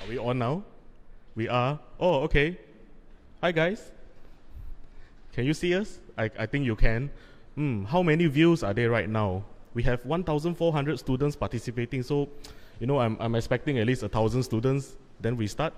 Are we on now? We are. Oh, okay. Hi, guys. Can you see us? I think you can. How many views are there right now? We have 1,400 students participating. So, I'm expecting at least 1,000 students. Then we start.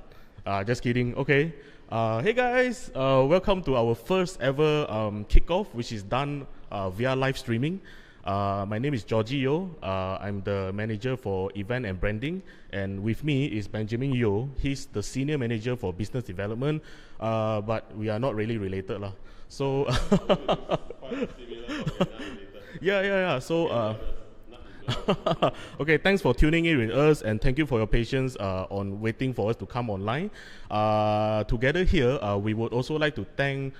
Just kidding. Okay. Hey, guys. Welcome to our first ever kickoff, which is done via live streaming. My name is Georgie Yo. I'm the manager for event and branding, and with me is Benjamin Yo. He's the senior manager for business development, but we are not really related lah. So yeah. So okay, thanks for tuning in with us, and thank you for your patience on waiting for us to come online. Together here, we would also like to thank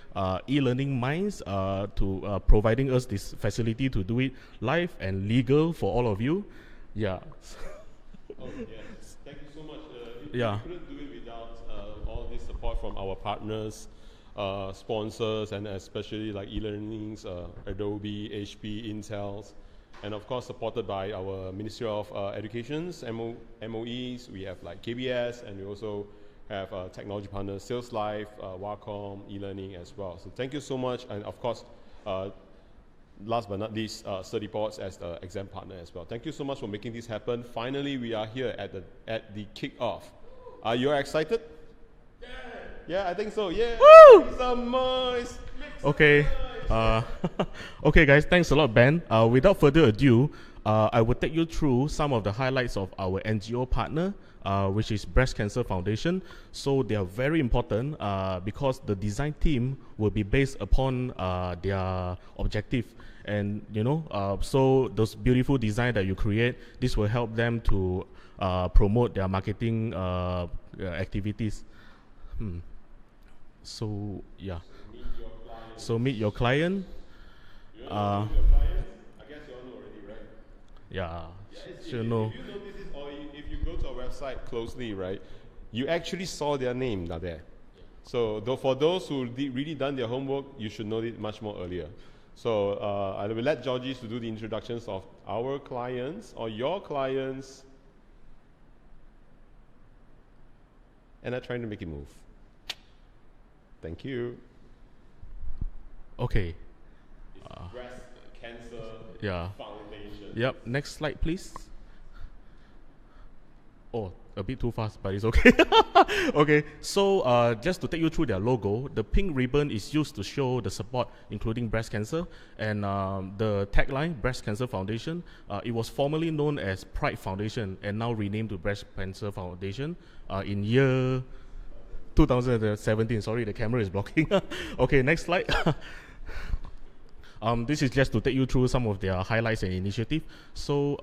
e-learning minds to providing us this facility to do it live and legal for all of you. Yeah. Oh, yes. Thank you so much. Yeah. We couldn't do it without all this support from our partners, sponsors, and especially like e-learnings, Adobe, HP, Intel, and of course supported by our Ministry of Education's MOEs. We have like KBS, and we also have technology partners, Sales Life, Wacom, e-learning as well. So thank you so much, and of course, last but not least, Study Ports as the exam partner as well. Thank you so much for making this happen. Finally, we are here at the kickoff. Are you excited? Yeah, I think so. Yeah. Woo! Make some noise. Okay. Okay, guys. Thanks a lot, Ben. Without further ado, I will take you through some of the highlights of our NGO partner, which is Breast Cancer Foundation. So they are very important because the design team will be based upon their objective. And so those beautiful design that you create, this will help them to promote their marketing activities. So yeah. So meet your client. You know meet your clients? I guess you all know already, right? Yeah, sure If know. you notice this, or if you go to our website closely, right, you actually saw their name now there. So for those who really done their homework, you should know it much more earlier. So I will let Georgie to do the introductions of our clients or your clients, and I'm trying to make it move. Thank you. Okay. Breast Cancer Yeah. Foundation. Yep. Next slide, please. Oh, a bit too fast, but it's okay. Okay. So just to take you through their logo, the pink ribbon is used to show the support, including breast cancer, and the tagline, Breast Cancer Foundation. It was formerly known as Pride Foundation and now renamed to Breast Cancer Foundation in year 2017. Sorry, the camera is blocking. Okay, next slide. This is just to take you through some of their highlights and initiative. So,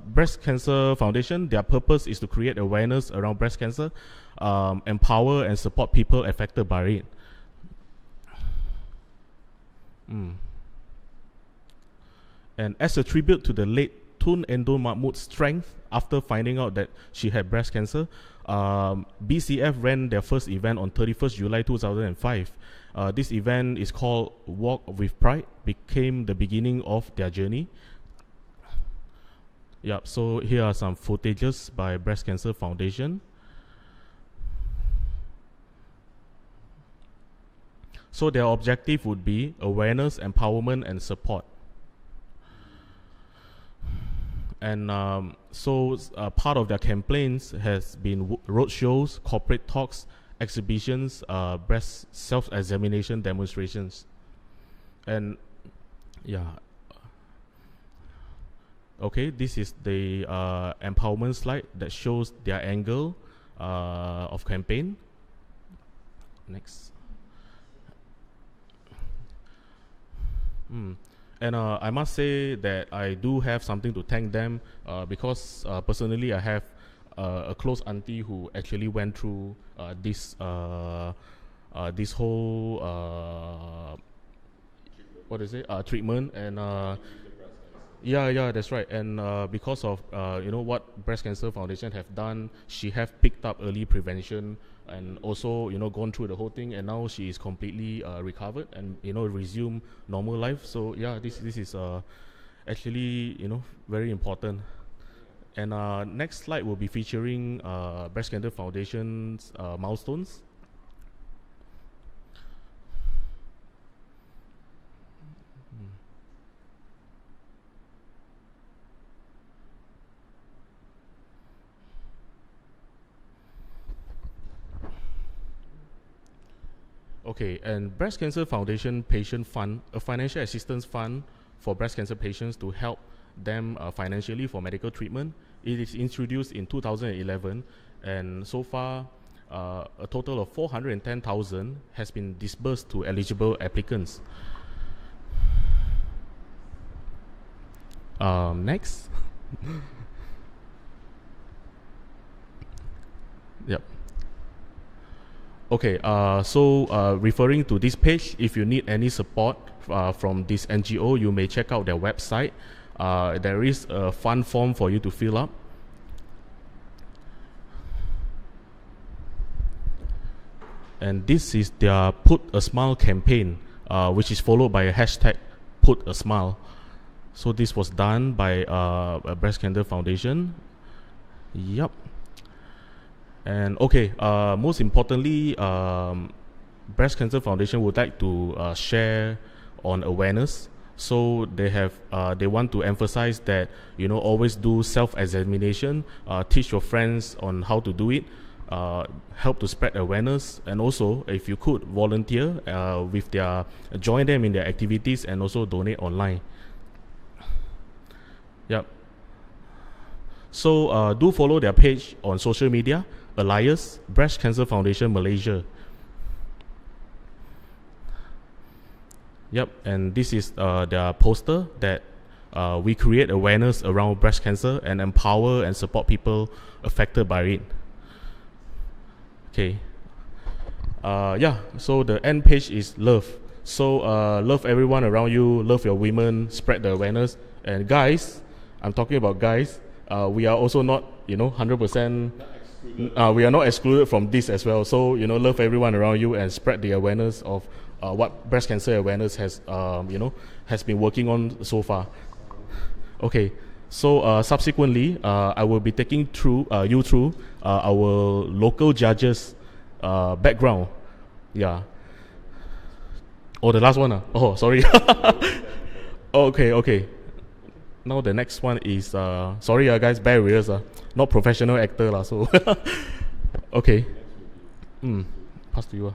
Breast Cancer Foundation, their purpose is to create awareness around breast cancer, empower and support people affected by it. And as a tribute to the late Tun Endo Mahmud's strength after finding out that she had breast cancer, BCF ran their first event on 31st July 2005. This event is called Walk with Pride, became the beginning of their journey. Yep, so here are some footages by Breast Cancer Foundation. So their objective would be awareness, empowerment, and support. And part of their campaigns has been road shows, corporate talks, exhibitions, breast self-examination demonstrations. And yeah. Okay, this is the empowerment slide that shows their angle of campaign. Next. And I must say that I do have something to thank them because personally I have a close auntie who actually went through this whole treatment, and yeah, that's right. And because of what Breast Cancer Foundation have done, she have picked up early prevention and also gone through the whole thing, and now she is completely recovered and resume normal life. So yeah, this is actually very important. And next slide will be featuring Breast Cancer Foundation's milestones. Okay, and Breast Cancer Foundation Patient Fund, a financial assistance fund for breast cancer patients to help them financially for medical treatment. It is introduced in 2011, and so far, a total of 410,000 has been disbursed to eligible applicants. Next. Yep. Okay, so referring to this page, if you need any support from this NGO, you may check out their website. There is a fund form for you to fill up. And this is their Put a Smile campaign, which is followed by a hashtag Put a Smile. So this was done by Breast Cancer Foundation. Yep. And okay, most importantly, Breast Cancer Foundation would like to share on awareness. So they want to emphasize that, you know, always do self-examination, teach your friends on how to do it, help to spread awareness, and also, if you could, volunteer with join them in their activities, and also donate online. Yep. So do follow their page on social media, Alliance Breast Cancer Foundation Malaysia. Yep, and this is their poster that we create awareness around breast cancer and empower and support people affected by it. Okay. Yeah, so the end page is love. So love everyone around you, love your women, spread the awareness. And guys, I'm talking about guys, we are also not, you know, 100%, we are not excluded from this as well. So, you know, love everyone around you and spread the awareness of what breast cancer awareness has, you know, has been working on so far. Okay, so subsequently, I will be taking you through our local judges' background. Yeah. Oh, the last one. Oh, sorry. Okay. Now the next one is sorry guys, bear with us. Not professional actor so. Okay. Pass to you.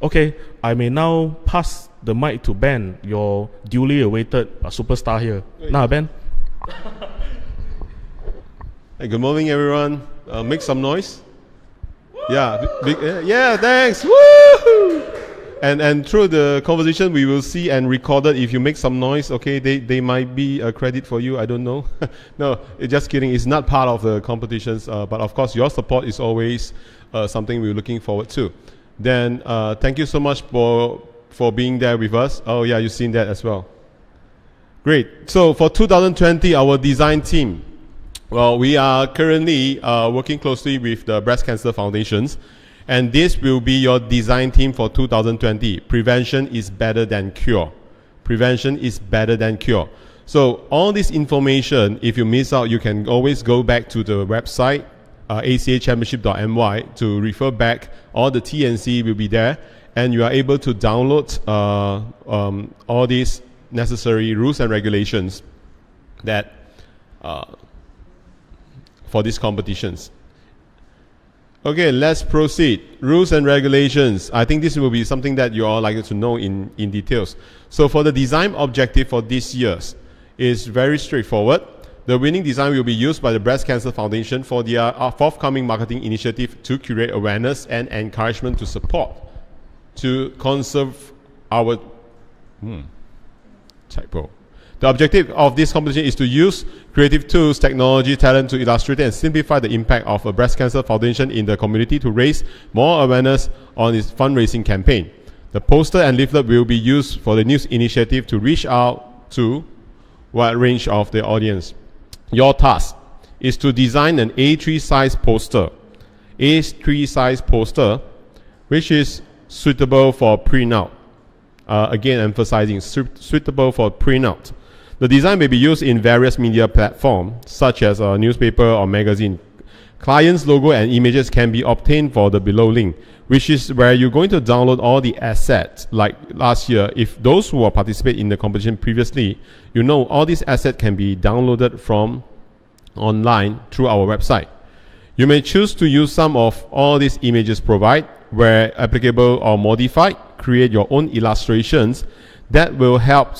Okay, I may now pass the mic to Ben, your duly awaited superstar here. Nah, Ben. Hey, good morning, everyone. Make some noise. Yeah, yeah, thanks. Woo! And through the conversation, we will see and record it. If you make some noise, okay, they might be a credit for you. I don't know. No, just kidding. It's not part of the competitions. But of course, your support is always something we're looking forward to. Then thank you so much for being there with us. Oh yeah, you've seen that as well. Great. So for 2020, our design team. Well, we are currently working closely with the Breast Cancer Foundations. And this will be your design team for 2020. Prevention is better than cure. Prevention is better than cure. So all this information, if you miss out, you can always go back to the website, acachampionship.my, to refer back. All the TNC will be there. And you are able to download all these necessary rules and regulations that for these competitions. Okay, let's proceed. Rules and regulations. I think this will be something that you all like to know in details. So for the design objective for this year's is very straightforward. The winning design will be used by the Breast Cancer Foundation for their forthcoming marketing initiative to create awareness and encouragement to support, to conserve our... typo. The objective of this competition is to use creative tools, technology, talent to illustrate and simplify the impact of a breast cancer foundation in the community to raise more awareness on its fundraising campaign. The poster and leaflet will be used for the news initiative to reach out to a wide range of the audience. Your task is to design an A3 size poster. A3 size poster, which is suitable for printout. Again, emphasizing suitable for printout. The design may be used in various media platforms, such as a newspaper or magazine. Client's logo and images can be obtained for the below link, which is where you're going to download all the assets. Like last year, if those who participate in the competition previously, you know all these assets can be downloaded from online through our website. You may choose to use some of all these images provided, where applicable or modified, create your own illustrations that will help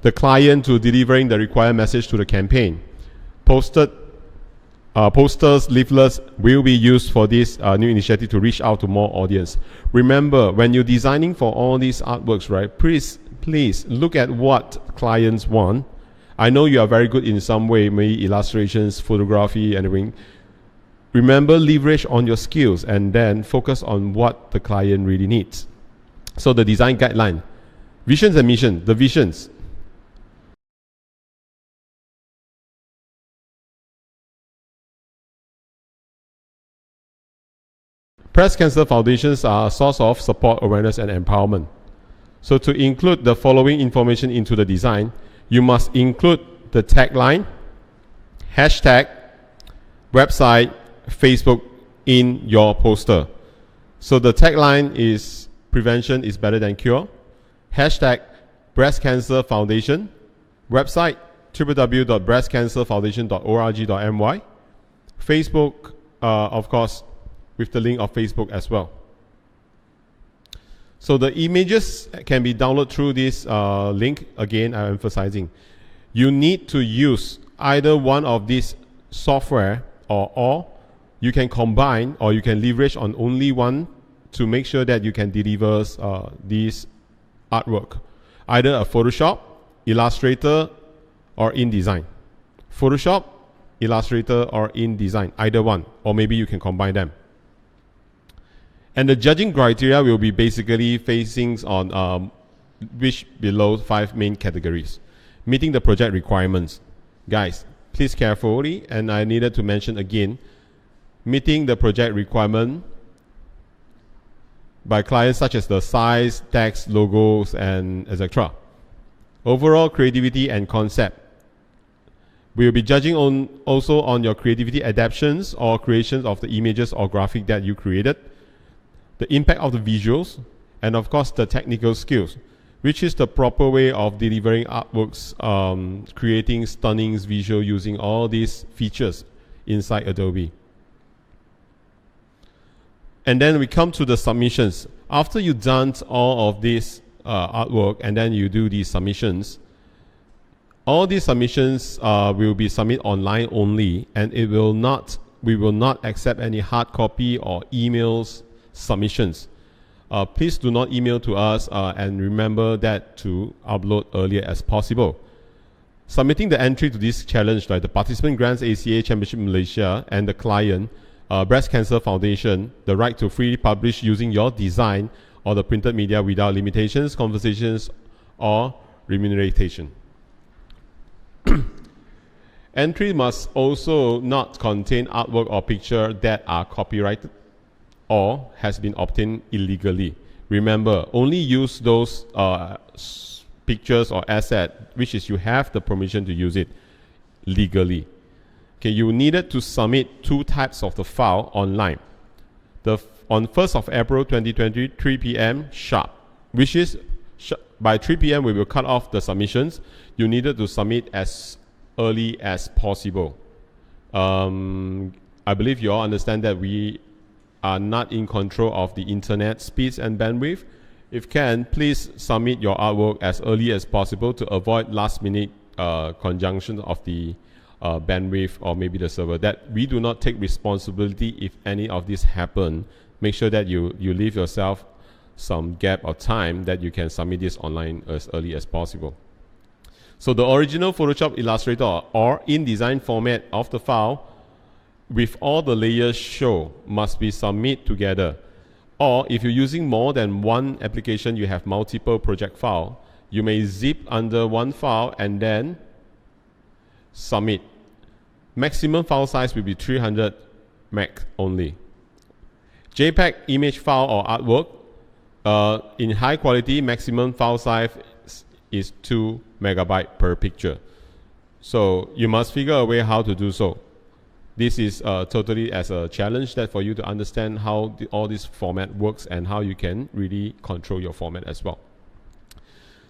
the client to delivering the required message to the campaign. Posters, leaflets will be used for this new initiative to reach out to more audience. Remember, when you're designing for all these artworks, right, please look at what clients want. I know you are very good in some way, maybe illustrations, photography, and everything. Remember, leverage on your skills and then focus on what the client really needs. So the design guideline, visions and mission, the visions. Breast cancer foundations are a source of support, awareness, and empowerment. So to include the following information into the design, you must include the tagline, hashtag, website, Facebook in your poster. So the tagline is prevention is better than cure. Hashtag breast cancer foundation. Website www.breastcancerfoundation.org.my. Facebook, of course, with the link of Facebook as well. So the images can be downloaded through this link. Again, I'm emphasizing. You need to use either one of these software or you can combine or you can leverage on only one to make sure that you can deliver this artwork. Either a Photoshop, Illustrator, or InDesign. Photoshop, Illustrator, or InDesign, either one, or maybe you can combine them. And the judging criteria will be basically facing on which below 5 main categories. Meeting the project requirements. Guys, please carefully, and I needed to mention again, meeting the project requirement by clients such as the size, text, logos, and etc. Overall creativity and concept. We will be judging also on your creativity adaptations or creations of the images or graphic that you created, the impact of the visuals, and of course the technical skills, which is the proper way of delivering artworks, creating stunning visual using all these features inside Adobe. And then we come to the submissions. After you've done all of this artwork and then you do these submissions, all these submissions will be submitted online only, and we will not accept any hard copy or emails submissions. Please do not email to us, and remember that to upload earlier as possible. Submitting the entry to this challenge, like the participant grants ACA Championship Malaysia and the client, Breast Cancer Foundation, the right to freely publish using your design or the printed media without limitations, conversations, or remuneration. Entry must also not contain artwork or picture that are copyrighted or has been obtained illegally. Remember, only use those pictures or asset which is you have the permission to use it legally. Okay, you needed to submit 2 types of the file online. On 1st of April 2020, 3 p.m. sharp, which is by 3 p.m. we will cut off the submissions. You needed to submit as early as possible. I believe you all understand that we are not in control of the internet speeds and bandwidth. If can, please submit your artwork as early as possible to avoid last-minute conjunction of the bandwidth or maybe the server. That we do not take responsibility if any of this happen. Make sure that you leave yourself some gap of time that you can submit this online as early as possible. So the original Photoshop, Illustrator, or InDesign format of the file with all the layers shown must be submitted together. Or if you're using more than one application, you have multiple project files, you may zip under one file and then submit. Maximum file size will be 300 meg only. JPEG image file or artwork in high quality, maximum file size is 2 megabyte per picture. So you must figure a way how to do so. This is totally as a challenge that for you to understand how all this format works and how you can really control your format as well.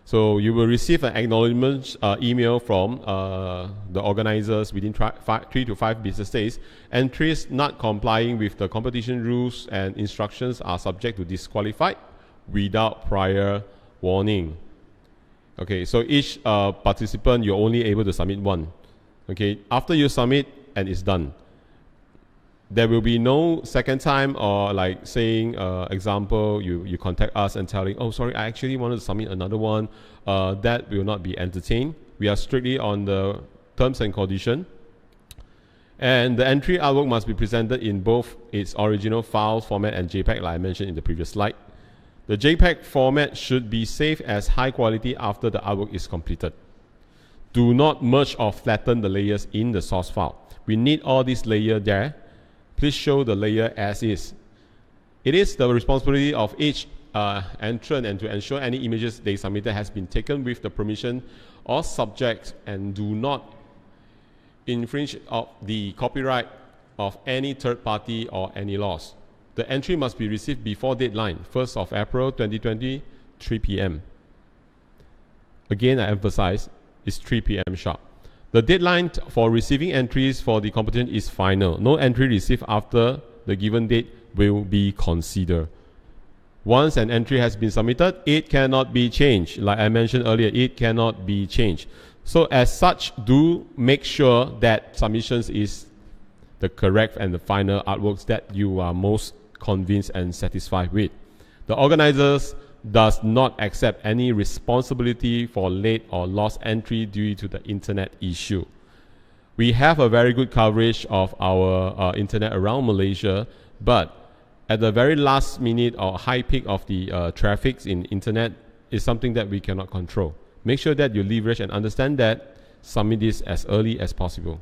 So you will receive an acknowledgement email from the organizers within 3 to 5 business days. Entries not complying with the competition rules and instructions are subject to disqualified without prior warning. Okay, so each participant, you're only able to submit one. Okay, after you submit and it's done, there will be no second time or like saying, example, you contact us and telling, oh, sorry, I actually wanted to submit another one. That will not be entertained. We are strictly on the terms and condition. And the entry artwork must be presented in both its original file format and JPEG, like I mentioned in the previous slide. The JPEG format should be saved as high quality after the artwork is completed. Do not merge or flatten the layers in the source file. We need all these layers there. Please show the layer as is. It is the responsibility of each entrant and to ensure any images they submitted has been taken with the permission or subject and do not infringe of the copyright of any third party or any laws. The entry must be received before deadline, 1st of April 2020, 3 p.m. Again, I emphasize, it's 3 p.m. sharp. The deadline for receiving entries for the competition is final. No entry received after the given date will be considered. Once an entry has been submitted, it cannot be changed. Like I mentioned earlier, it cannot be changed. So as such, do make sure that submissions is the correct and the final artworks that you are most convinced and satisfied with. The organizers does not accept any responsibility for late or lost entry due to the internet issue. We have a very good coverage of our internet around Malaysia, but at the very last minute or high peak of the traffic in internet is something that we cannot control. Make sure that you leverage and understand that. Submit this as early as possible.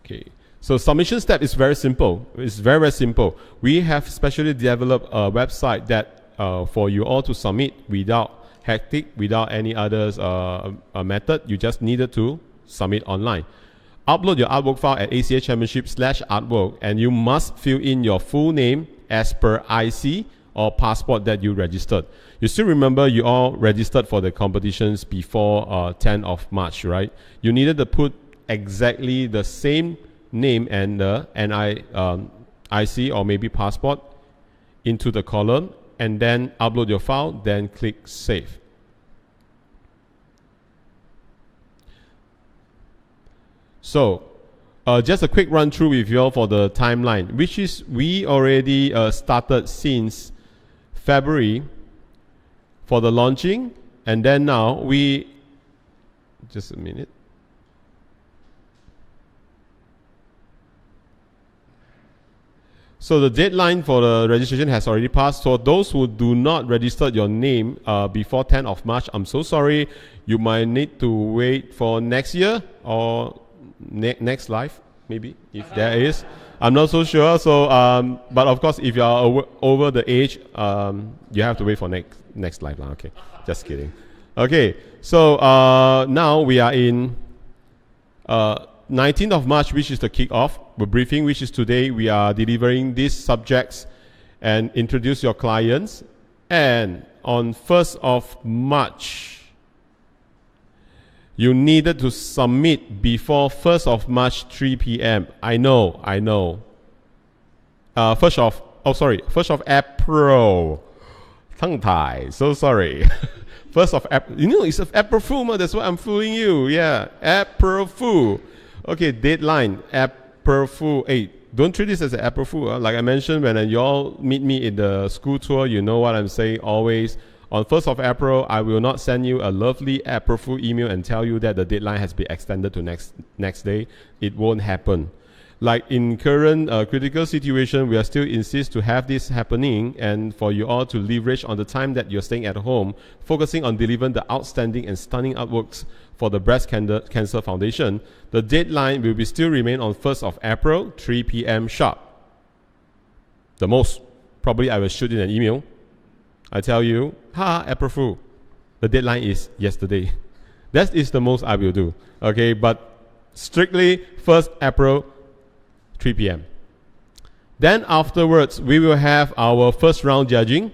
Okay. So submission step is very simple. It's very, very simple. We have specially developed a website that for you all to submit without hectic, without any others method. You just needed to submit online. Upload your artwork file at ACA Championship/artwork, and you must fill in your full name as per IC or passport that you registered. You still remember you all registered for the competitions before 10th of March, right? You needed to put exactly the same name and the IC or maybe passport into the column, and then upload your file, then click save. So just a quick run through with you all for the timeline, which is we already started since February for the launching, and then now we, just a minute. So the deadline for the registration has already passed. So those who do not register your name before 10th of March, I'm so sorry. You might need to wait for next year or next life, maybe, if there is. I'm not so sure. So, but of course, if you are over the age, you have to wait for next life. Okay, just kidding. Okay, so now we are in 19th of March, which is the kick-off. The briefing, which is today, we are delivering these subjects and introduce your clients. And on 1st of March, you needed to submit before 1st of March, 3 p.m. I know. 1st of April. Tongue tie, so sorry. 1st of April. You know, it's April Fool, that's why I'm fooling you. Yeah, April Fool. Okay, deadline, April Fool. Hey, don't treat this as an April Fool. Like I mentioned, when you all meet me in the school tour, you know what I'm saying always. On 1st of April, I will not send you a lovely April Fool email and tell you that the deadline has been extended to next day. It won't happen. Like in current critical situation, we are still insist to have this happening and for you all to leverage on the time that you're staying at home, focusing on delivering the outstanding and stunning artworks for the Breast Cancer Foundation. The deadline will be still remain on 1st of April, 3 p.m. sharp. The most, probably I will shoot in an email. I tell you, April Fool, the deadline is yesterday. That is the most I will do. Okay, but strictly 1st April, 3 p.m. Then afterwards, we will have our first round judging.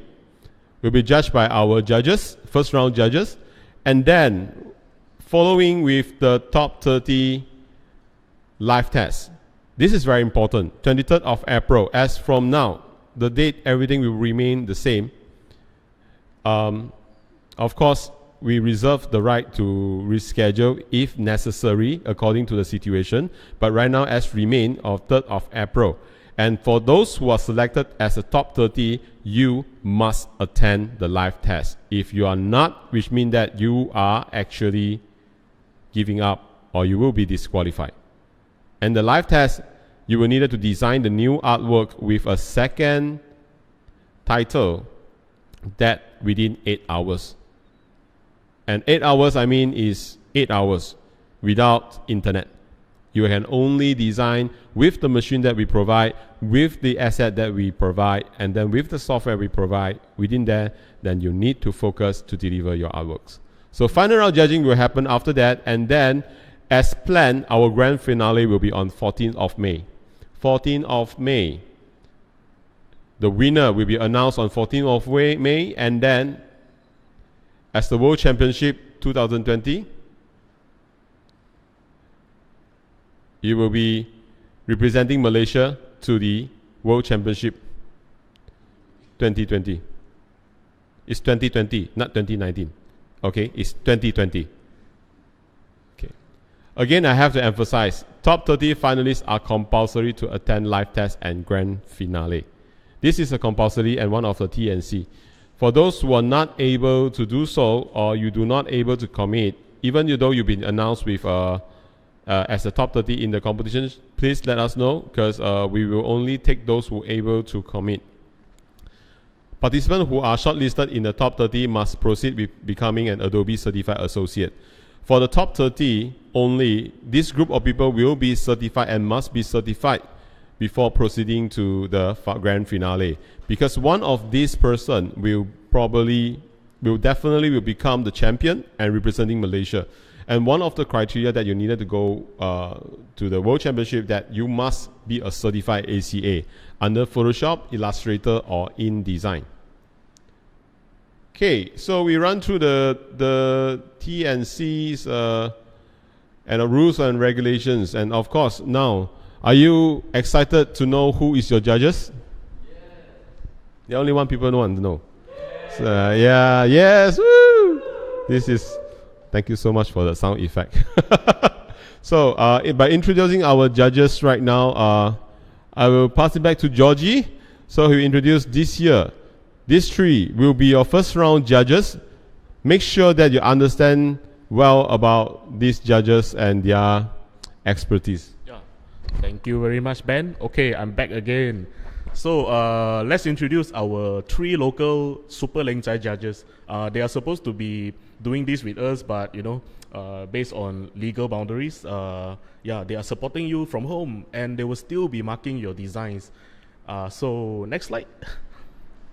We'll be judged by our judges, first round judges. And then, following with the top 30 live tests. This is very important. 23rd of April. As from now, the date, everything will remain the same. Of course, we reserve the right to reschedule if necessary according to the situation. But right now, as remain of 3rd of April. And for those who are selected as the top 30, you must attend the live test. If you are not, which means that you are actually giving up or you will be disqualified. And the live test, you will need to design the new artwork with a second title that within 8 hours. And 8 hours, I mean, is 8 hours without internet. You can only design with the machine that we provide, with the asset that we provide, and then with the software we provide. Within there, then you need to focus to deliver your artworks. So final round judging will happen after that, and then as planned, our grand finale will be on 14th of May. 14th of May. The winner will be announced on 14th of May, and then as the World Championship 2020, you will be representing Malaysia to the World Championship 2020. It's 2020, not 2019. Okay, it's 2020. Okay. Again, I have to emphasize, top 30 finalists are compulsory to attend live test and grand finale. This is a compulsory and one of the T&C. For those who are not able to do so, or you do not able to commit, even though you've been announced with as the top 30 in the competition, please let us know, because we will only take those who are able to commit. Participants who are shortlisted in the top 30 must proceed with becoming an Adobe Certified Associate. For the top 30 only, this group of people will be certified and must be certified before proceeding to the grand finale. Because one of these person will definitely become the champion and representing Malaysia. And one of the criteria that you needed to go to the World Championship, that you must be a certified ACA under Photoshop, Illustrator, or InDesign. Okay, so we run through the T&Cs and the rules and regulations. And of course, now, are you excited to know who is your judges? Yes. The only one people want to know. Yes. So, yeah, yes, woo! This is... Thank you so much for the sound effect. So, by introducing our judges right now, I will pass it back to Georgie. So, he will introduce this year. These three will be your first round judges. Make sure that you understand well about these judges and their expertise. Yeah. Thank you very much, Ben. Okay, I'm back again. So, let's introduce our three local Super Leng Zai judges. They are supposed to be doing this with us, but based on legal boundaries, they are supporting you from home, and they will still be marking your designs. So next slide.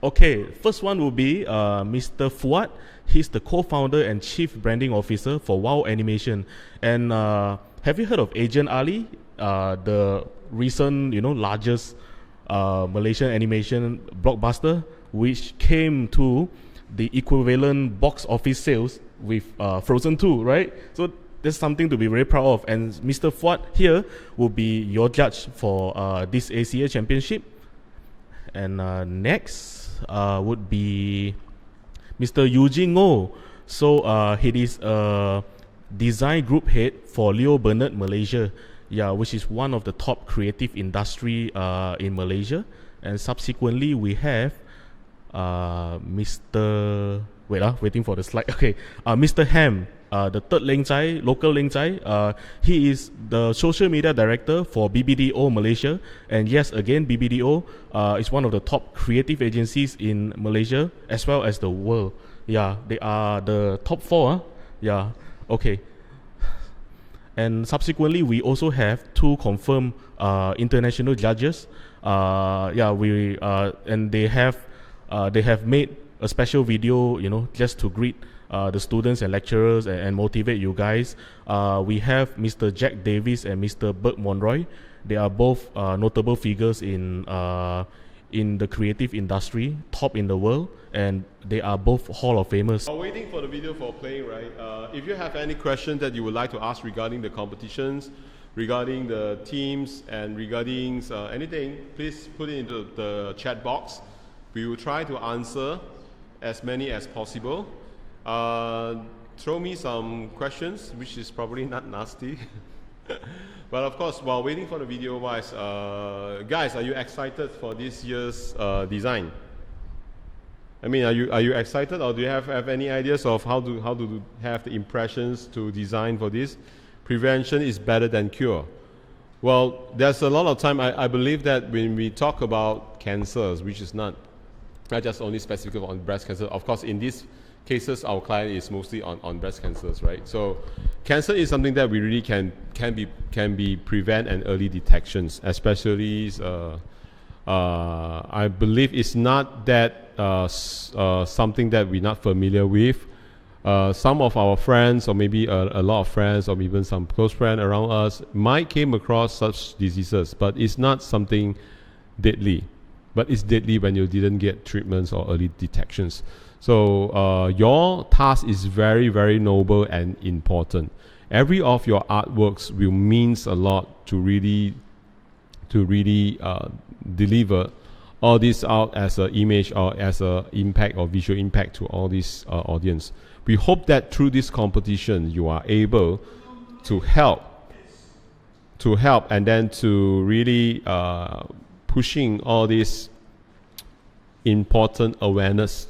Okay, first one will be Mr. Fuad. He's the co-founder and chief branding officer for WOW Animation. And have you heard of Agent Ali, the recent largest Malaysian animation blockbuster, which came to the equivalent box office sales with Frozen 2, right? So that's something to be very proud of. And Mr. Fuad here will be your judge for this ACA championship. And next would be Mr. Eugene Ngo. So he is a design group head for Leo Burnett Malaysia, which is one of the top creative industry in Malaysia. And subsequently we have Mr. Waiting for the slide. Okay, Mr. Ham, the third Leng Zai, local Leng Zai. He is the social media director for BBDO Malaysia, and yes, again, BBDO is one of the top creative agencies in Malaysia as well as the world. Yeah, they are the top 4. Yeah, okay. And subsequently, we also have 2 confirmed international judges. And they have made a special video, just to greet the students and lecturers and motivate you guys. We have Mr. Jack Davis and Mr. Bert Monroy. They are both notable figures in the creative industry, top in the world, and they are both Hall of Famers. While waiting for the video for playing, right? If you have any questions that you would like to ask regarding the competitions, regarding the teams, and regarding anything, please put it into the chat box. We will try to answer as many as possible. Throw me some questions, which is probably not nasty. But of course, while waiting for the video wise, guys, are you excited for this year's design? I mean, are you excited, or do you have any ideas of how to have the impressions to design for this? Prevention is better than cure. Well, there's a lot of time. I believe that when we talk about cancers, which is not just only specific on breast cancer. Of course, in these cases, our client is mostly on breast cancers, right? So, cancer is something that we really can be prevent and early detections, especially. I believe it's not that something that we're not familiar with. Some of our friends, or maybe a lot of friends, or even some close friends around us, might came across such diseases, but it's not something deadly. But it's deadly when you didn't get treatments or early detections. So your task is very, very noble and important. Every of your artworks will means a lot to really deliver all this out as an image or as an impact or visual impact to all this audience. We hope that through this competition you are able to help and then to really pushing all this important awareness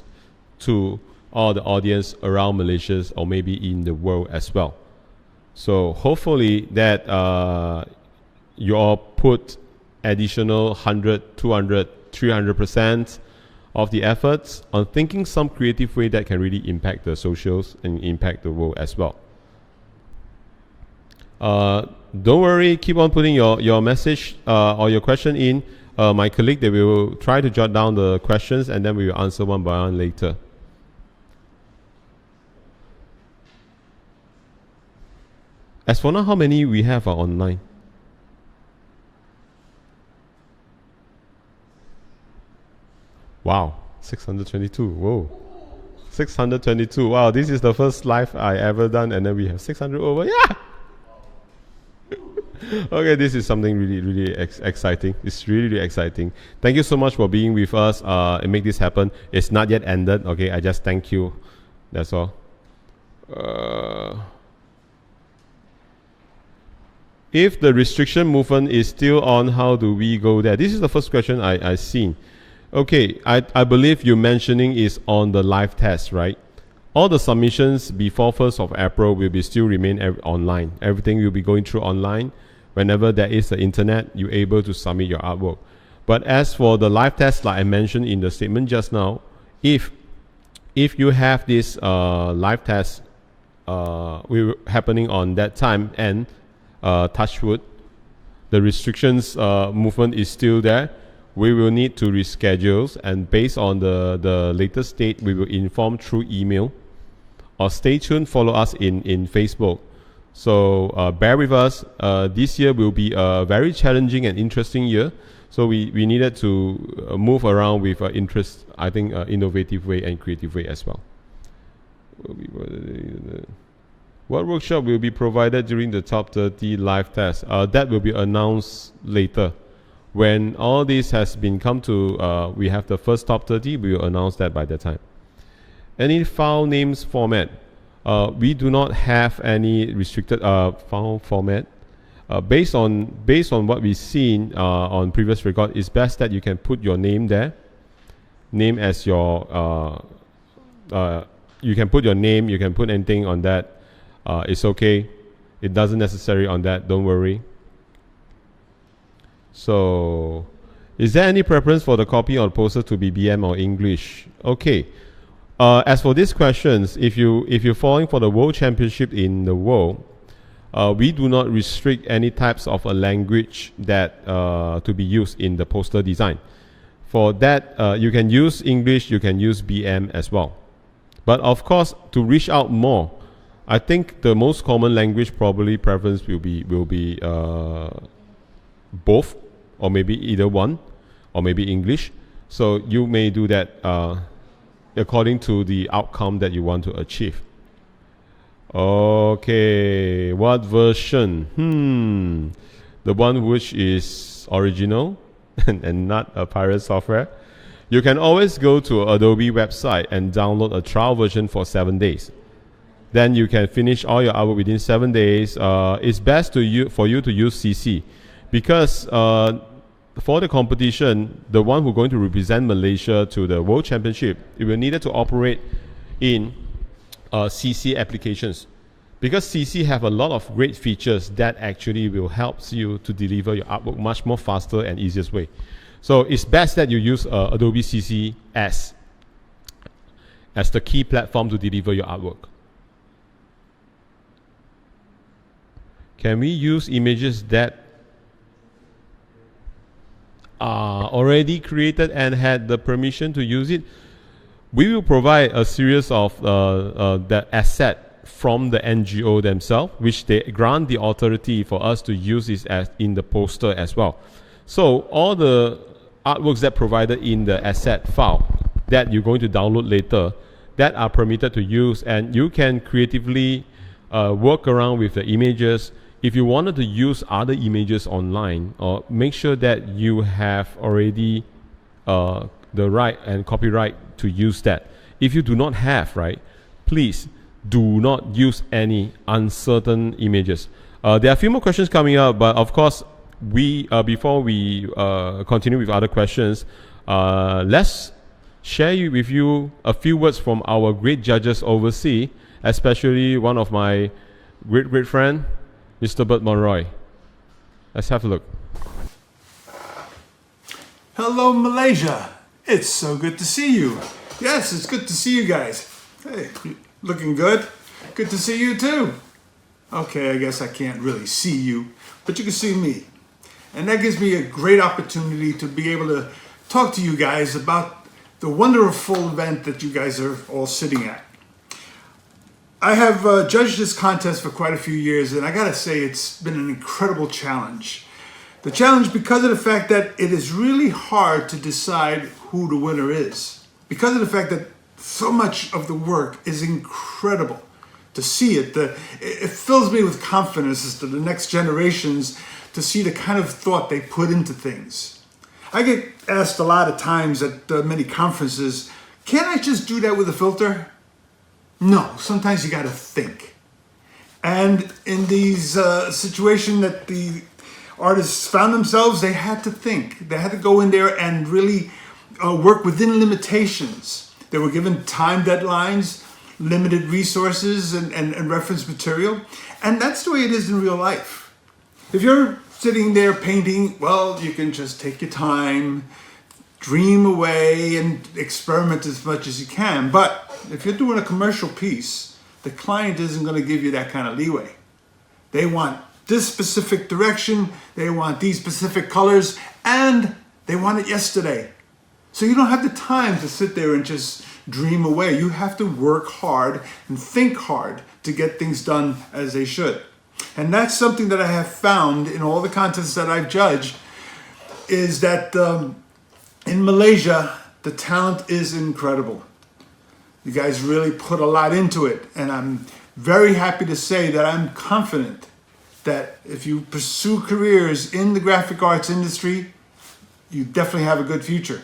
to all the audience around Malaysia or maybe in the world as well. So hopefully that you all put additional 100, 200, 300% of the efforts on thinking some creative way that can really impact the socials and impact the world as well. Don't worry, keep on putting your message or your question in. My colleague, they will try to jot down the questions and then we will answer one by one later. As for now, how many we have online? Wow, 622. Whoa, 622. Wow, this is the first live I ever done, and then we have 600 over. Yeah. Okay, this is something really, really exciting. It's really, really exciting. Thank you so much for being with us and make this happen. It's not yet ended. Okay, I just thank you. That's all. If the restriction movement is still on, how do we go there? This is the first question I seen. Okay, I believe you mentioning is on the live test, right? All the submissions before 1st of April will be still remain online. Everything will be going through online. Whenever there is the internet, you're able to submit your artwork. But as for the live test, like I mentioned in the statement just now, if you have this live test happening on that time and touch wood, the restrictions movement is still there, we will need to reschedule, and based on the latest date, we will inform through email, or stay tuned, follow us in Facebook. So bear with us. This year will be a very challenging and interesting year, so we needed to move around with interest, I think, innovative way and creative way as well. What workshop will be provided during the top 30 live test? That will be announced later. When all this has been come to, we have the first top 30, we will announce that by that time. Any file names format? We do not have any restricted file format. Based on what we've seen on previous record, it's best that you can put your name there. Name as your, you can put your name, you can put anything on that. It's okay. It doesn't necessary on that, don't worry. So, is there any preference for the copy or poster to be BM or English? Okay. As for these questions, if you're falling for the World Championship in the world, we do not restrict any types of a language that to be used in the poster design. For that, you can use English, you can use BM as well. But of course, to reach out more, I think the most common language probably preference will be both, or maybe either one, or maybe English. So you may do that according to the outcome that you want to achieve. Okay, what version? The one which is original and not a pirate software. You can always go to Adobe website and download a trial version for 7 days. Then you can finish all your artwork within 7 days. It's best for you to use CC because for the competition, the one who's going to represent Malaysia to the World Championship, it will need to operate in CC applications because CC have a lot of great features that actually will help you to deliver your artwork much more faster and easiest way. So it's best that you use Adobe CC as the key platform to deliver your artwork. Can we use images that are already created and had the permission to use it? We will provide a series of the asset from the NGO themselves, which they grant the authority for us to use this as in the poster as well. So all the artworks that provided in the asset file that you're going to download later, that are permitted to use, and you can creatively work around with the images. If you wanted to use other images online, make sure that you have already the right and copyright to use that. If you do not have, right, please do not use any uncertain images. There are a few more questions coming up, but of course, before we continue with other questions, let's share with you a few words from our great judges overseas, especially one of my great friend, Mr. Bert Monroy. Let's have a look. Hello, Malaysia. It's so good to see you. Yes, it's good to see you guys. Hey, looking good. Good to see you too. Okay, I guess I can't really see you, but you can see me. And that gives me a great opportunity to be able to talk to you guys about the wonderful event that you guys are all sitting at. I have judged this contest for quite a few years, and I gotta say it's been an incredible challenge. The challenge because of the fact that it is really hard to decide who the winner is. Because of the fact that so much of the work is incredible. To see it, it fills me with confidence as to the next generations to see the kind of thought they put into things. I get asked a lot of times at many conferences, can't I just do that with a filter? No, sometimes you gotta think. And in these situations that the artists found themselves, they had to think. They had to go in there and really work within limitations. They were given time deadlines, limited resources and reference material. And that's the way it is in real life. If you're sitting there painting, well, you can just take your time, dream away and experiment as much as you can. But if you're doing a commercial piece, the client isn't going to give you that kind of leeway. They want this specific direction, they want these specific colors, and they want it yesterday. So you don't have the time to sit there and just dream away. You have to work hard and think hard to get things done as they should. And that's something that I have found in all the contests that I've judged, is that in Malaysia, the talent is incredible. You guys really put a lot into it, and I'm very happy to say that I'm confident that if you pursue careers in the graphic arts industry, you definitely have a good future.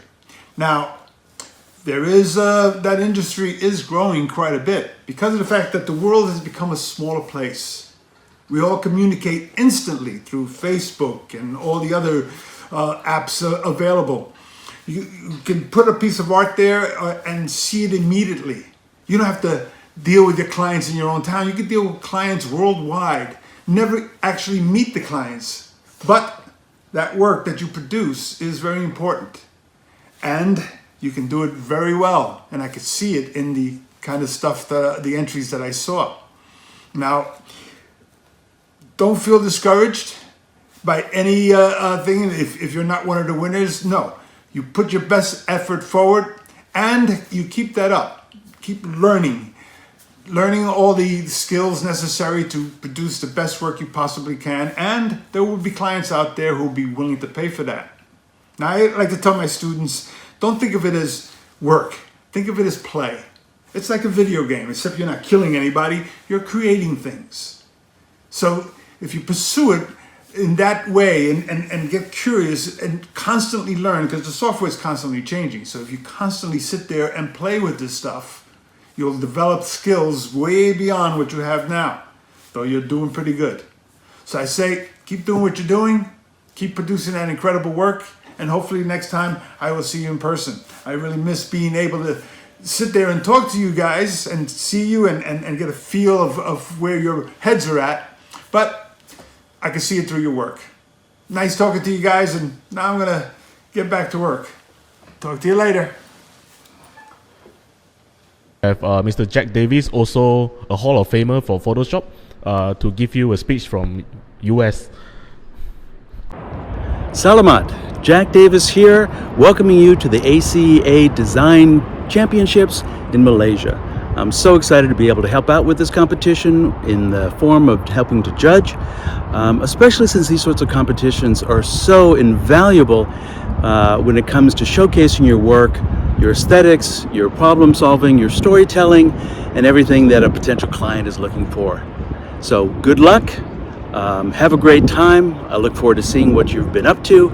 Now, there is that industry is growing quite a bit because of the fact that the world has become a smaller place. We all communicate instantly through Facebook and all the other apps available. You can put a piece of art there and see it immediately. You don't have to deal with your clients in your own town. You can deal with clients worldwide. Never actually meet the clients. But that work that you produce is very important. And you can do it very well. And I could see it in the kind of stuff, the entries that I saw. Now, don't feel discouraged by any thing if you're not one of the winners. No. You put your best effort forward and you keep that up. Keep learning all the skills necessary to produce the best work you possibly can, and there will be clients out there who will be willing to pay for that. Now, I like to tell my students, don't think of it as work. Think of it as play. It's like a video game, except you're not killing anybody, you're creating things. So if you pursue it in that way and get curious and constantly learn, because the software is constantly changing, so if you constantly sit there and play with this stuff, you'll develop skills way beyond what you have now, though you're doing pretty good. So I say, keep doing what you're doing, keep producing that incredible work, and hopefully next time I will see you in person. I really miss being able to sit there and talk to you guys and see you and get a feel of where your heads are at, but I can see it through your work. Nice talking to you guys, and now I'm gonna get back to work. Talk to you later. Have Mr. Jack Davis, also a Hall of Famer for Photoshop, to give you a speech from US. Salamat, Jack Davis here, welcoming you to the ACA Design Championships in Malaysia. I'm so excited to be able to help out with this competition in the form of helping to judge, especially since these sorts of competitions are so invaluable when it comes to showcasing your work, your aesthetics, your problem solving, your storytelling, and everything that a potential client is looking for. So good luck, have a great time. I look forward to seeing what you've been up to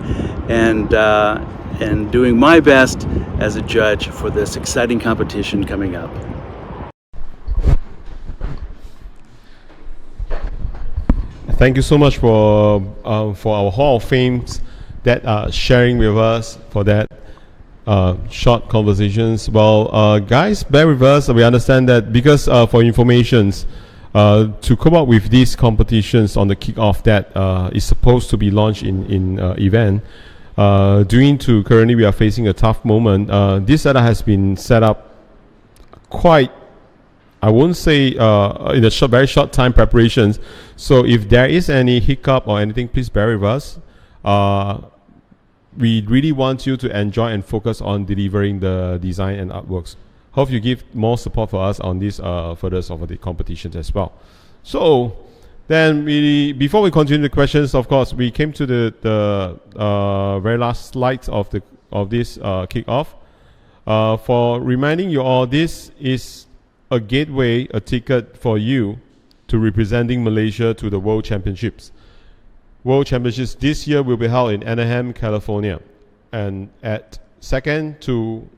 and doing my best as a judge for this exciting competition coming up. Thank you so much for our Hall of Fames that are sharing with us for that short conversations. Well, guys, bear with us. We understand that because for informations, to come up with these competitions on the kickoff that is supposed to be launched in event, currently we are facing a tough moment. This setup has been set up quite, I won't say in a very short time preparations. So if there is any hiccup or anything, please bear with us. We really want you to enjoy and focus on delivering the design and artworks. Hope you give more support for us on this furthers of the competitions as well. So then before we continue the questions, of course, we came to the very last slides of this kickoff. For reminding you all, this is a gateway, a ticket for you to representing Malaysia to the World Championships. World Championships this year will be held in Anaheim, California, and at 2nd to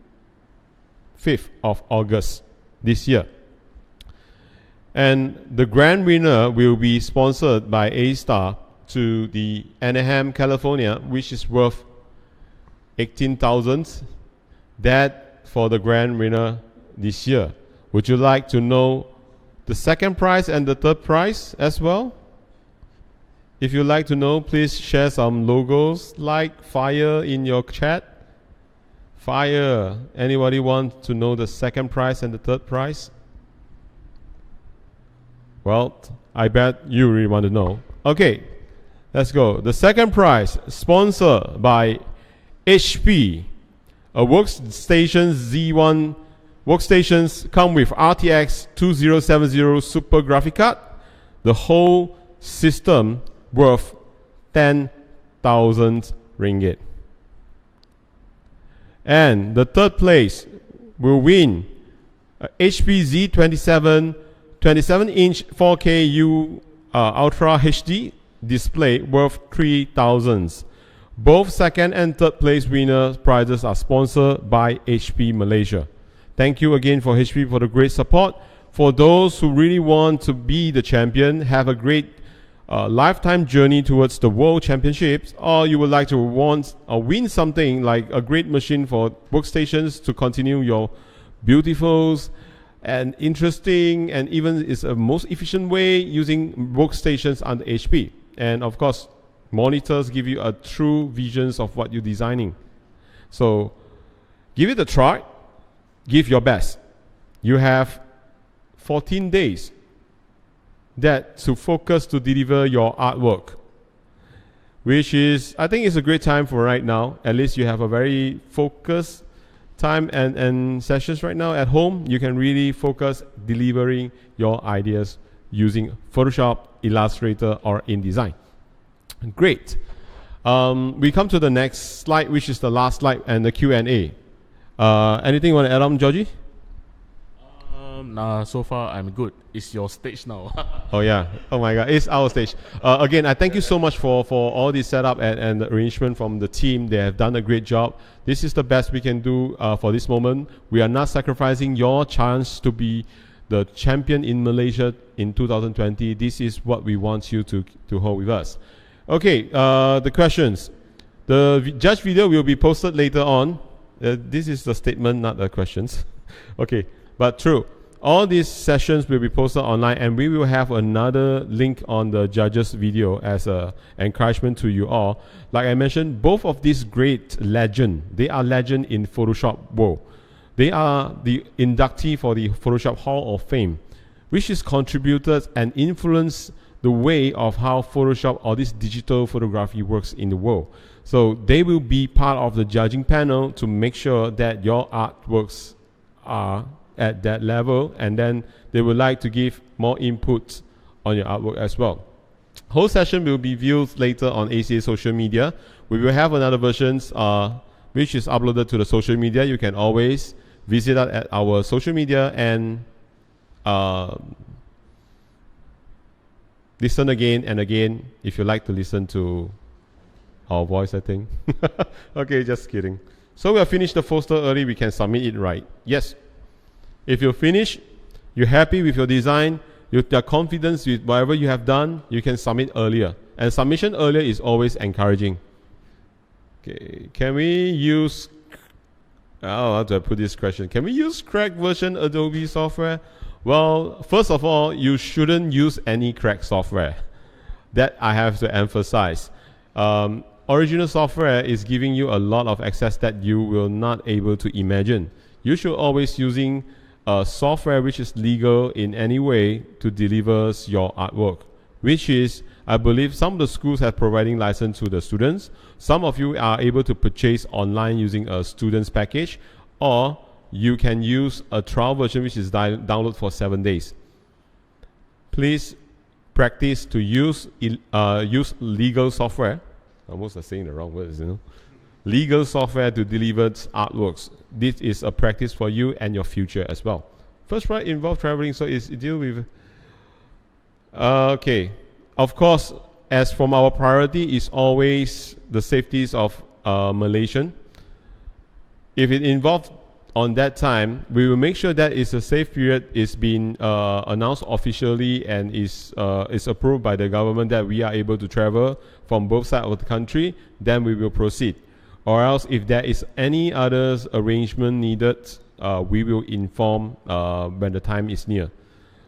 5th of August this year. And the grand winner will be sponsored by Acestar to the Anaheim, California, which is worth 18,000. That for the grand winner this year. Would you like to know the second prize and the third prize as well? If you'd like to know, please share some logos like fire in your chat. Fire. Anybody want to know the second prize and the third prize? Well, I bet you really want to know. Okay, let's go. The second prize, sponsored by HP. A workstation Z1. Workstations come with RTX 2070 Super graphic card. The whole system worth 10,000 ringgit. And the third place will win a HP Z27 27-inch 4K Ultra HD display worth 3,000. Both second and third place winner prizes are sponsored by HP Malaysia. Thank you again for HP for the great support. For those who really want to be the champion, have a great lifetime journey towards the World Championships, or you would like to win something like a great machine for workstations to continue your beautiful and interesting, and even is a most efficient way using workstations under HP. And of course, monitors give you a true visions of what you're designing. So give it a try. Give your best. You have 14 days to focus to deliver your artwork. which is, I think it's a great time for right now. At least you have a very focused time and sessions right now at home. You can really focus delivering your ideas using Photoshop, Illustrator, or InDesign. Great. We come to the next slide, which is the last slide, and the Q&A. Anything you want to add on, Georgie? Nah, so far I'm good. It's your stage now. Oh yeah. Oh my God. It's our stage. Again, I thank you so much for all the setup and the arrangement from the team. They have done a great job. This is the best we can do for this moment. We are not sacrificing your chance to be the champion in Malaysia in 2020. This is what we want you to hold with us. Okay, the questions. The judge video will be posted later on. This is the statement, not the questions. Okay, but true. All these sessions will be posted online, and we will have another link on the judges video as a encouragement to you all. Like I mentioned, both of these great legend, they are legend in Photoshop world. They are the inductee for the Photoshop Hall of Fame, which is contributed and influenced the way of how Photoshop or this digital photography works in the world. So they will be part of the judging panel to make sure that your artworks are at that level, and then they would like to give more input on your artwork as well. Whole session will be viewed later on ACA social media. We will have another versions which is uploaded to the social media. You can always visit us at our social media and listen again and again if you like to listen to our voice, I think. Okay, just kidding. So we have finished the poster early, we can submit it right. Yes. If you're finished, you're happy with your design, you are confident with whatever you have done, you can submit earlier. And submission earlier is always encouraging. Okay, can we use, how do I put this question? Can we use cracked version Adobe software? Well, first of all, you shouldn't use any cracked software. That I have to emphasize. Original software is giving you a lot of access that you will not able to imagine. You should always using software which is legal in any way to deliver your artwork, which is, I believe some of the schools have providing license to the students. Some of you are able to purchase online using a student's package, or you can use a trial version which is download for 7 days. Please practice to use legal software. Almost saying the wrong words, you know. Legal software to deliver artworks. This is a practice for you and your future as well. First right involve traveling, so it's deal with. Okay, of course, as from our priority is always the safeties of Malaysian. If it involves on that time, we will make sure that it's a safe period is being announced officially and is approved by the government that we are able to travel from both sides of the country. Then we will proceed. Or else, if there is any other arrangement needed, we will inform when the time is near.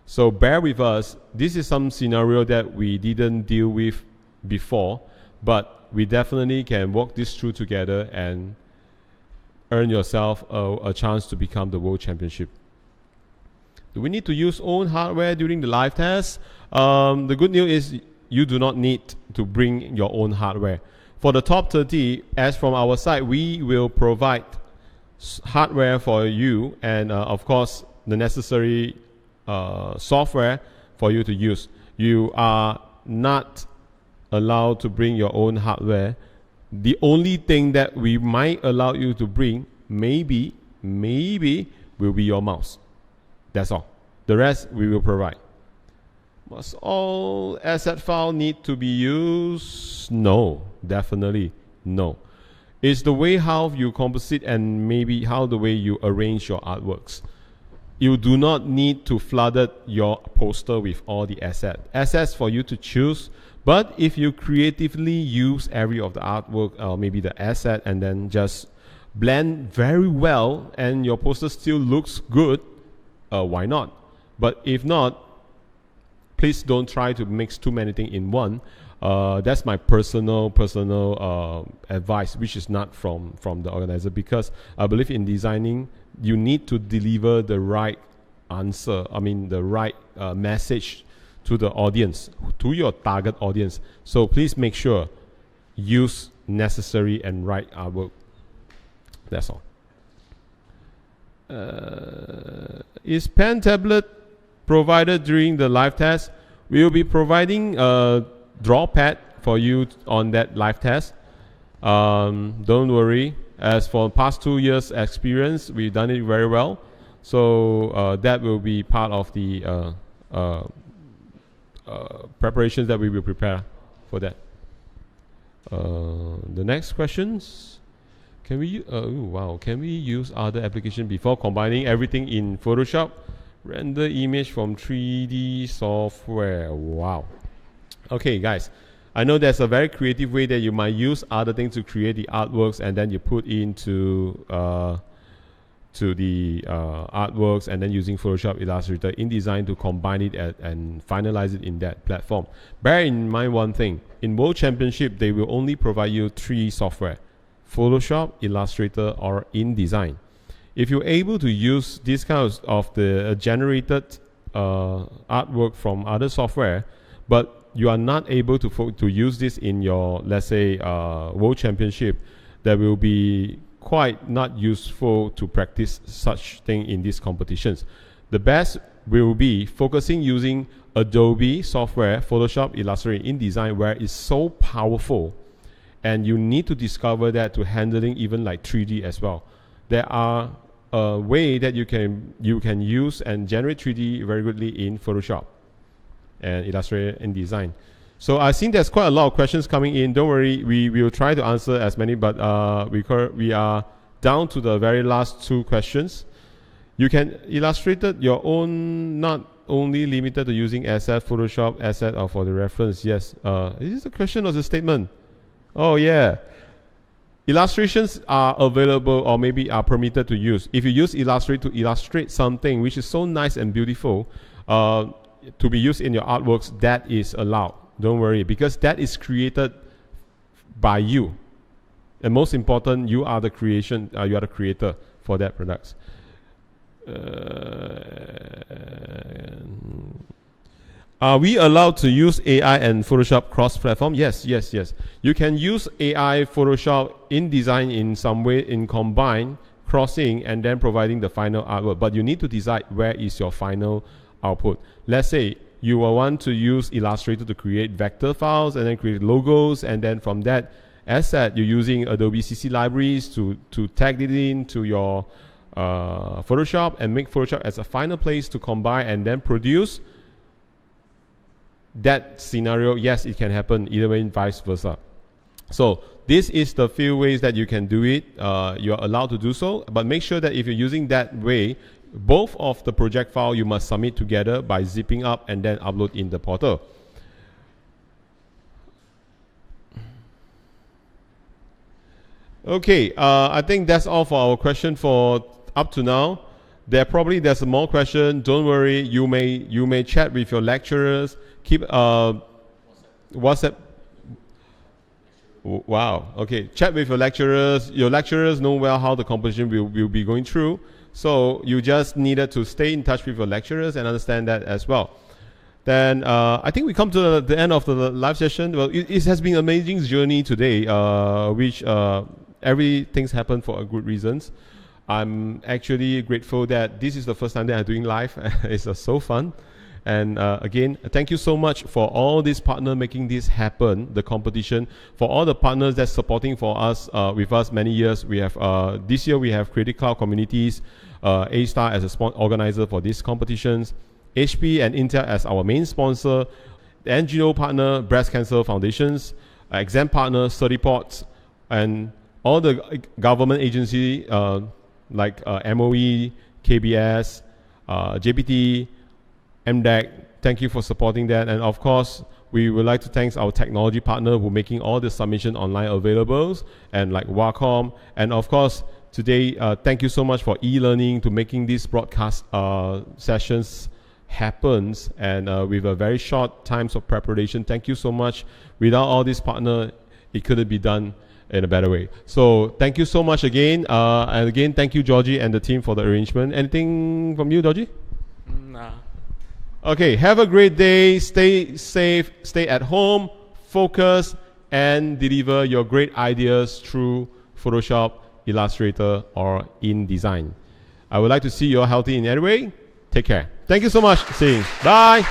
So bear with us. This is some scenario that we didn't deal with before, but we definitely can walk this through together and earn yourself a chance to become the World Championship. Do we need to use own hardware during the live test? The good news is you do not need to bring your own hardware. For the top 30, as from our side, we will provide hardware for you and, of course, the necessary software for you to use. You are not allowed to bring your own hardware. The only thing that we might allow you to bring, maybe, will be your mouse. That's all. The rest we will provide. Must all asset file need to be used? No, definitely no. It's the way how you composite and maybe how the way you arrange your artworks. You do not need to flood your poster with all the assets for you to choose. But if you creatively use every of the artwork or maybe the asset and then just blend very well and your poster still looks good, why not? But if not, please don't try to mix too many things in one. That's my personal advice, which is not from the organizer, because I believe in designing, you need to deliver the right answer, the right message to the audience, to your target audience. So please make sure use necessary and right artwork. That's all. Is pen tablet provided during the live test? We will be providing a draw pad for you on that live test. Don't worry. As for past 2 years experience, we've done it very well. So that will be part of the preparations that we will prepare for that. The next questions. Can we use other application before combining everything in Photoshop? Render image from 3D software. Wow. Okay, guys. I know there's a very creative way that you might use other things to create the artworks, and then you put into to the artworks, and then using Photoshop, Illustrator, InDesign to combine it and finalize it in that platform. Bear in mind one thing. In World Championship, they will only provide you 3 software: Photoshop, Illustrator, or InDesign. If you're able to use this kind of the generated artwork from other software, but you are not able to use this in your, let's say, World Championship, that will be quite not useful to practice such thing in these competitions. The best will be focusing using Adobe software, Photoshop, Illustrator, InDesign, where it's so powerful, and you need to discover that to handling even like 3D as well. There are a way that you can use and generate 3D very goodly in Photoshop and Illustrator and InDesign. So I think there's quite a lot of questions coming in. Don't worry, we will try to answer as many, but we are down to the very last 2 questions. You can illustrate your own, not only limited to using asset, Photoshop, asset, or for the reference. Yes. Is this a question or is it a statement? Oh, yeah. Illustrations are available or maybe are permitted to use. If you use Illustrator to illustrate something which is so nice and beautiful to be used in your artworks, that is allowed. Don't worry, because that is created by you. And most important, you are the creator for that product. Are we allowed to use AI and Photoshop cross-platform? Yes. You can use AI, Photoshop, InDesign in some way, in combine, crossing, and then providing the final artwork. But you need to decide where is your final output. Let's say you will want to use Illustrator to create vector files and then create logos, and then from that asset, you're using Adobe CC libraries to tag it into your Photoshop and make Photoshop as a final place to combine and then produce. That scenario, yes, it can happen either way and vice versa. So this is the few ways that you can do it. You're allowed to do so, but make sure that if you're using that way, both of the project file you must submit together by zipping up and then upload in the portal. Okay, I think that's all for our question for up to now. There's more question. Don't worry, you may chat with your lecturers. Keep WhatsApp. Wow. Okay. Chat with your lecturers. Your lecturers know well how the competition will be going through. So you just needed to stay in touch with your lecturers and understand that as well. Then I think we come to the end of the live session. Well, it has been an amazing journey today, which everything's happened for a good reasons. I'm actually grateful that this is the first time that I'm doing live. It's so fun. And again, thank you so much for all these partners making this happen, the competition. For all the partners that's supporting for us, with us many years. We have this year we have Creative Cloud Communities, Acestar as a organizer for these competitions, HP and Intel as our main sponsor, the NGO partner, Breast Cancer Foundations, exam partner, Certiports, and all the government agency like MOE, KBS, JPT, MDAC, thank you for supporting that. And of course, we would like to thank our technology partner who are making all the submission online available, and like Wacom. And of course, today, thank you so much for e-learning to making these broadcast sessions happens, and with a very short times of preparation. Thank you so much. Without all this partner, it couldn't be done in a better way. So thank you so much again. And again, thank you, Georgie and the team for the arrangement. Anything from you, Georgie? Nah. Okay, have a great day. Stay safe, stay at home, focus, and deliver your great ideas through Photoshop, Illustrator, or InDesign. I would like to see you all healthy in every way. Take care. Thank you so much. See you. Bye.